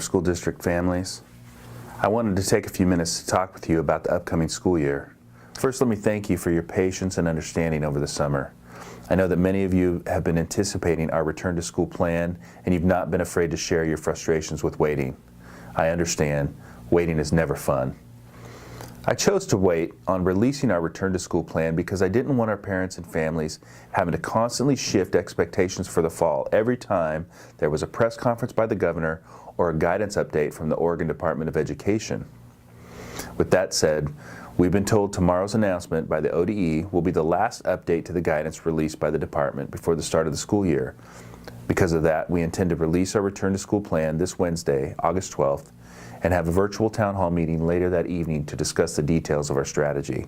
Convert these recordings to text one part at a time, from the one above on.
School District families. I wanted to take a few minutes to talk with you about the upcoming school year. First, let me thank you for your patience and understanding over the summer. I know that many of you have been anticipating our return to school plan, and you've not been afraid to share your frustrations with waiting. I understand, waiting is never fun. I chose to wait on releasing our return to school plan because I didn't want our parents and families having to constantly shift expectations for the fall every time there was a press conference by the governor or a guidance update from the Oregon Department of Education. With that said, we've been told tomorrow's announcement by the ODE will be the last update to the guidance released by the department before the start of the school year. Because of that, we intend to release our return to school plan this Wednesday, August 12th, and have a virtual town hall meeting later that evening to discuss the details of our strategy.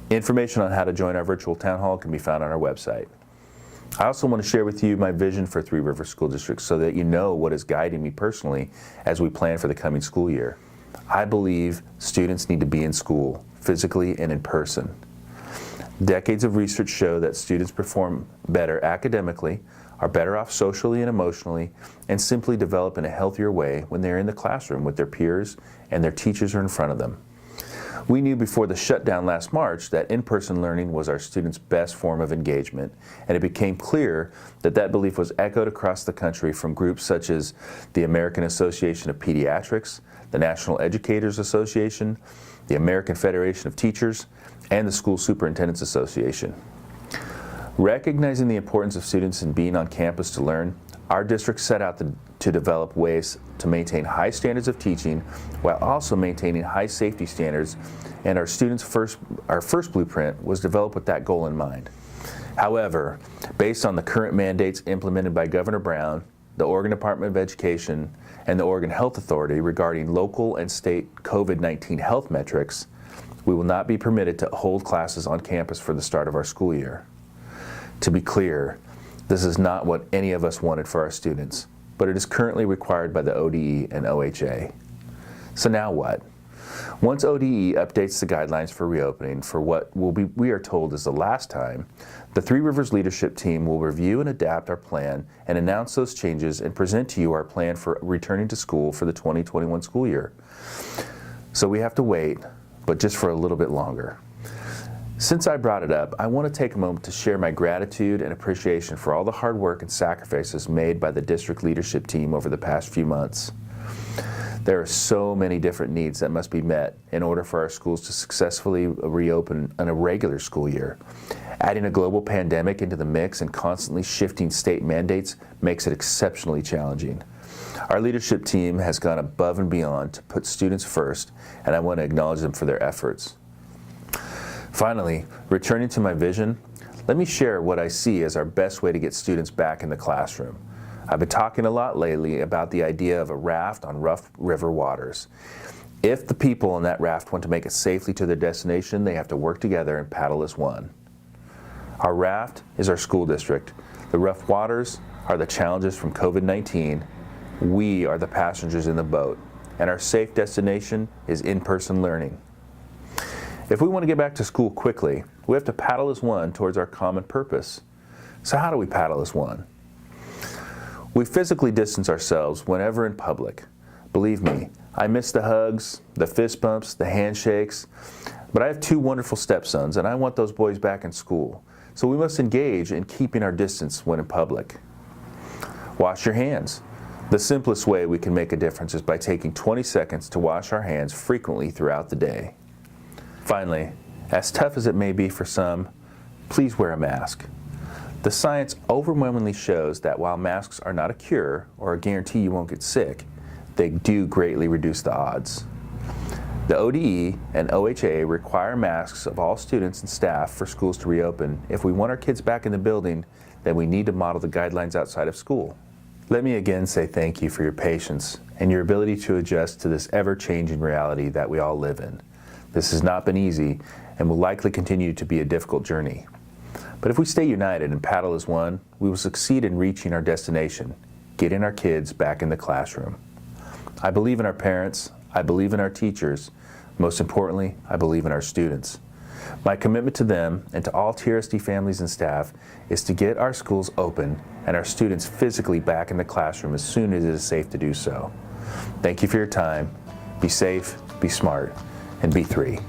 Information on how to join our virtual town hall can be found on our website. I also want to share with you my vision for Three Rivers School District so that you know what is guiding me personally as we plan for the coming school year. I believe students need to be in school, physically and in person. Decades of research show that students perform better academically, are better off socially and emotionally, and simply develop in a healthier way when they're in the classroom with their peers and their teachers are in front of them. We knew before the shutdown last March that in-person learning was our students' best form of engagement, and it became clear that that belief was echoed across the country from groups such as the American Association of Pediatrics, the National Educators Association, the American Federation of Teachers, and the School Superintendents Association. Recognizing the importance of students in being on campus to learn, our district set out to develop ways to maintain high standards of teaching while also maintaining high safety standards, and our first blueprint was developed with that goal in mind. However, based on the current mandates implemented by Governor Brown, the Oregon Department of Education, and the Oregon Health Authority regarding local and state COVID-19 health metrics, we will not be permitted to hold classes on campus for the start of our school year. To be clear, this is not what any of us wanted for our students, but it is currently required by the ODE and OHA. So now what? Once ODE updates the guidelines for reopening for what we are told is the last time, the Three Rivers leadership team will review and adapt our plan and announce those changes and present to you our plan for returning to school for the 2021 school year. So we have to wait, but just for a little bit longer. Since I brought it up, I want to take a moment to share my gratitude and appreciation for all the hard work and sacrifices made by the district leadership team over the past few months. There are so many different needs that must be met in order for our schools to successfully reopen in a regular school year. Adding a global pandemic into the mix and constantly shifting state mandates makes it exceptionally challenging. Our leadership team has gone above and beyond to put students first, and I want to acknowledge them for their efforts. Finally, returning to my vision, let me share what I see as our best way to get students back in the classroom. I've been talking a lot lately about the idea of a raft on rough river waters. If the people on that raft want to make it safely to their destination, they have to work together and paddle as one. Our raft is our school district. The rough waters are the challenges from COVID-19. We are the passengers in the boat, and our safe destination is in-person learning. If we want to get back to school quickly, we have to paddle as one towards our common purpose. So how do we paddle as one? We physically distance ourselves whenever in public. Believe me, I miss the hugs, the fist bumps, the handshakes, but I have two wonderful stepsons and I want those boys back in school. So we must engage in keeping our distance when in public. Wash your hands. The simplest way we can make a difference is by taking 20 seconds to wash our hands frequently throughout the day. Finally, as tough as it may be for some, please wear a mask. The science overwhelmingly shows that while masks are not a cure or a guarantee you won't get sick, they do greatly reduce the odds. The ODE and OHA require masks of all students and staff for schools to reopen. If we want our kids back in the building, then we need to model the guidelines outside of school. Let me again say thank you for your patience and your ability to adjust to this ever-changing reality that we all live in. This has not been easy and will likely continue to be a difficult journey. But if we stay united and paddle as one, we will succeed in reaching our destination, getting our kids back in the classroom. I believe in our parents, I believe in our teachers, most importantly, I believe in our students. My commitment to them and to all TRSD families and staff is to get our schools open and our students physically back in the classroom as soon as it is safe to do so. Thank you for your time. Be safe, be smart, and be 3.